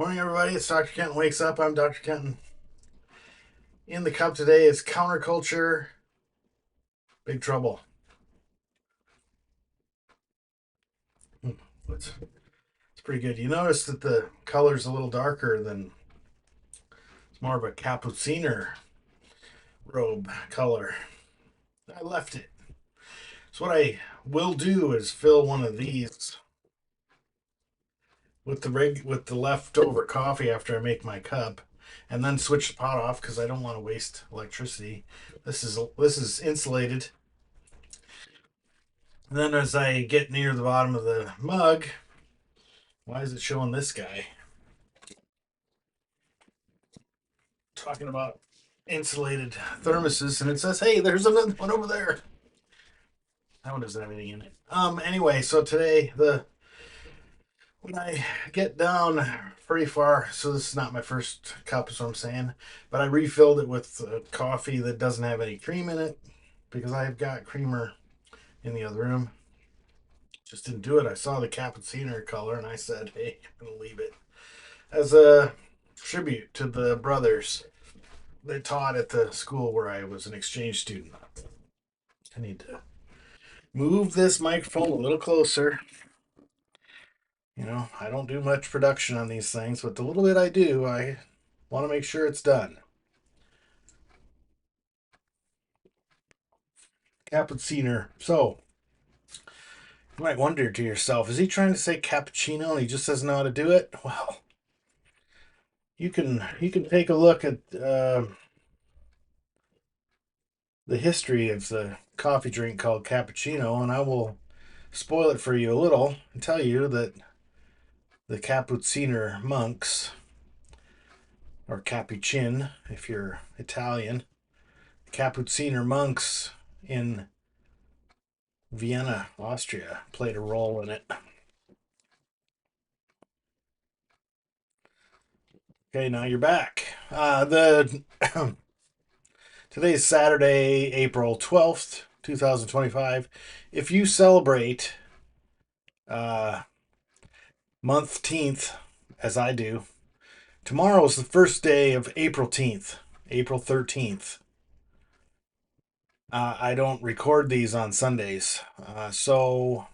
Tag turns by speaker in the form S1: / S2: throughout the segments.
S1: Morning, everybody. It's Dr. Kenton Wakes Up. I'm Dr. Kenton. In the cup today is Counterculture, Big Trouble. It's, it's pretty good. You notice that the color's a little darker than, it's more of a capuciner robe color. I left it. So what I will do is fill one of these with the leftover coffee after I make my cup, and then switch the pot off because I don't want to waste electricity. This is insulated. And then as I get near the bottom of the mug, why is it showing this guy? Talking about insulated thermoses, and it says, "Hey, there's another one over there." That one doesn't have anything in it. Anyway, so today when I get down pretty far, so this is not my first cup, is what I'm saying, but I refilled it with coffee that doesn't have any cream in it because I've got creamer in the other room. Just didn't do it. I saw the cappuccino color, and I said, "Hey, I'm gonna leave it as a tribute to the brothers that taught at the school where I was an exchange student." I need to move this microphone a little closer. I don't do much production on these things, but the little bit I do, I want to make sure it's done. Cappuccino. So, you might wonder to yourself, is he trying to say cappuccino and he just doesn't know how to do it? Well, you can take a look at the history of the coffee drink called cappuccino, and I will spoil it for you a little and tell you that the Cappucciner monks, or Capuchin if you're Italian, Cappucciner monks in Vienna, Austria, played a role in it. Okay, now you're back. The Today's Saturday, April 12th, 2025. If you celebrate uh, month-teenth, as I do, tomorrow is the first day of April-teenth, April 13th. I don't record these on Sundays, so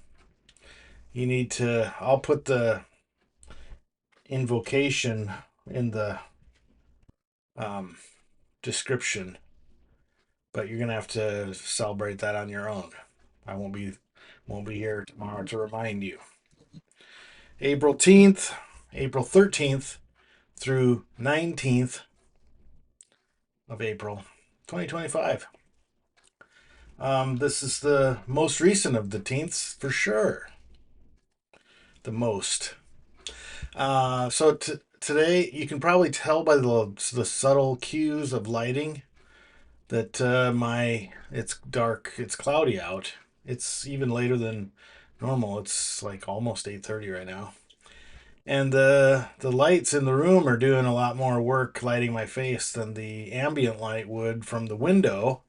S1: I'll put the invocation in the um, description, but you're gonna have to celebrate that on your own. I won't be here tomorrow to remind you. April 13th through 19th of April, 2025. This is the most recent of the teenths for sure. The most. Today you can probably tell by the subtle cues of lighting that it's dark, it's cloudy out. It's even later than normal. It's like almost 8:30 right now. And the lights in the room are doing a lot more work lighting my face than the ambient light would from the window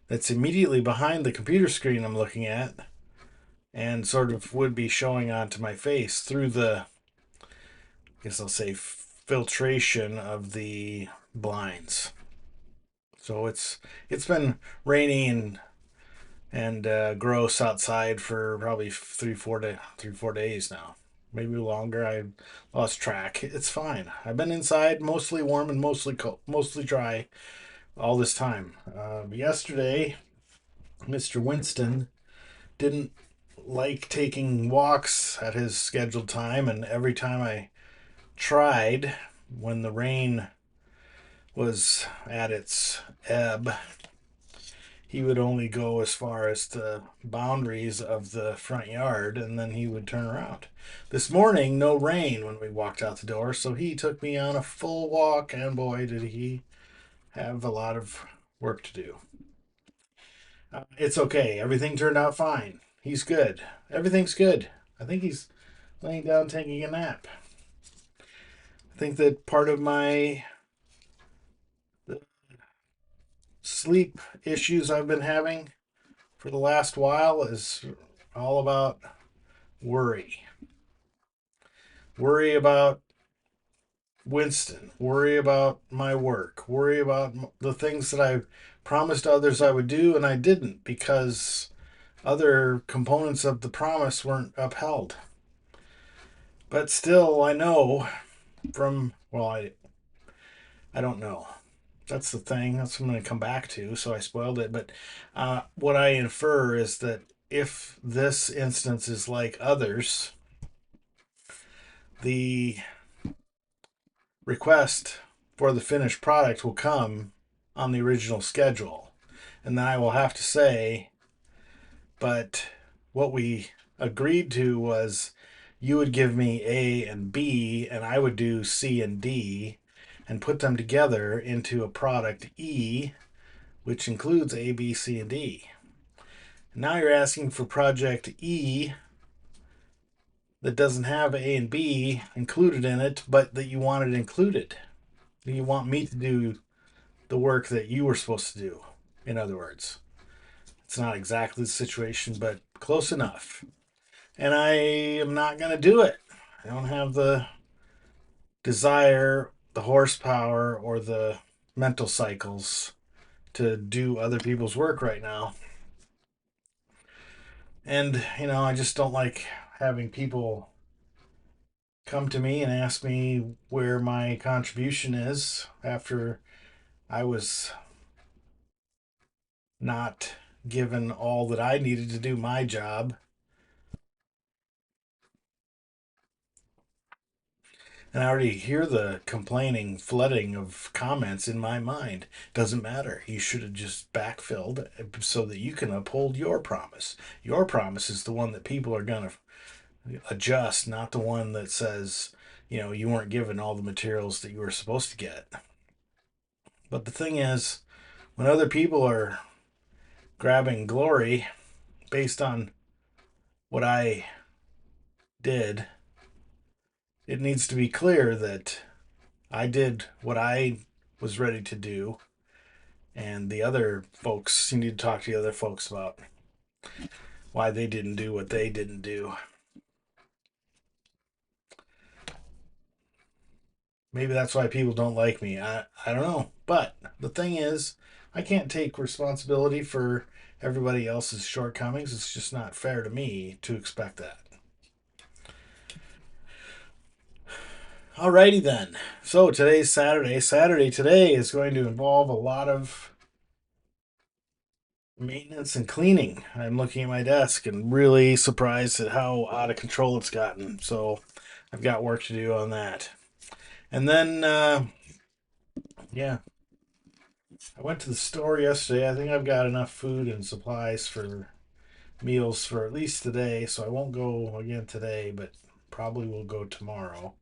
S1: that's immediately behind the computer screen I'm looking at, and sort of would be showing onto my face through the, I guess I'll say, filtration of the blinds. So it's been rainy and gross outside for probably 3 4 days now, maybe longer. I lost track. It's fine. I've been inside, mostly warm and mostly cold, mostly dry all this time. Yesterday, Mr. Winston didn't like taking walks at his scheduled time, and every time I tried, when the rain was at its ebb, he would only go as far as the boundaries of the front yard, and then he would turn around. This morning, no rain when we walked out the door, so he took me on a full walk, and boy, did he have a lot of work to do. It's okay. Everything turned out fine. He's good. Everything's good. I think he's laying down taking a nap. I think that part of my the sleep issues I've been having for the last while is all about worry. Worry about Winston, worry about my work, worry about the things that I promised others I would do and I didn't because other components of the promise weren't upheld. But still, I know from, well, I don't know. That's the thing. That's what I'm going to come back to. So I spoiled it. But what I infer is that if this instance is like others, the request for the finished product will come on the original schedule. And then I will have to say, but what we agreed to was you would give me A and B, and I would do C and D, and put them together into a product E, which includes A, B, C, and D. Now you're asking for project E that doesn't have A and B included in it, but that you want it included. You want me to do the work that you were supposed to do, in other words. It's not exactly the situation, but close enough. And I am not going to do it. I don't have the desire, the horsepower, or the mental cycles to do other people's work right now. And, I just don't like having people come to me and ask me where my contribution is after I was not given all that I needed to do my job. And I already hear the complaining flooding of comments in my mind. Doesn't matter. You should have just backfilled so that you can uphold your promise. Your promise is the one that people are going to adjust, not the one that says, you weren't given all the materials that you were supposed to get. But the thing is, when other people are grabbing glory based on what I did, it needs to be clear that I did what I was ready to do, and the other folks, you need to talk to the other folks about why they didn't do what they didn't do. Maybe that's why people don't like me. I don't know. But the thing is, I can't take responsibility for everybody else's shortcomings. It's just not fair to me to expect that. Alrighty then. So today's Saturday. Saturday today is going to involve a lot of maintenance and cleaning. I'm looking at my desk and really surprised at how out of control it's gotten. So I've got work to do on that. And then, yeah, I went to the store yesterday. I think I've got enough food and supplies for meals for at least today. So I won't go again today, but probably will go tomorrow.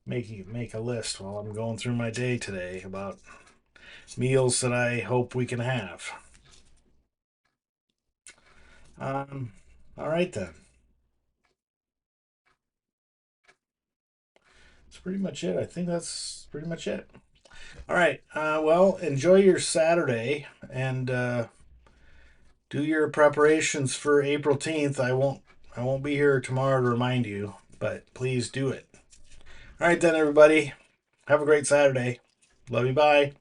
S1: Make a list while I'm going through my day today about meals that I hope we can have. Um, all right then. That's pretty much it. I think that's pretty much it. All right. Well, enjoy your Saturday and do your preparations for April 10th. I won't be here tomorrow to remind you, but please do it. All right then, everybody. Have a great Saturday. Love you. Bye.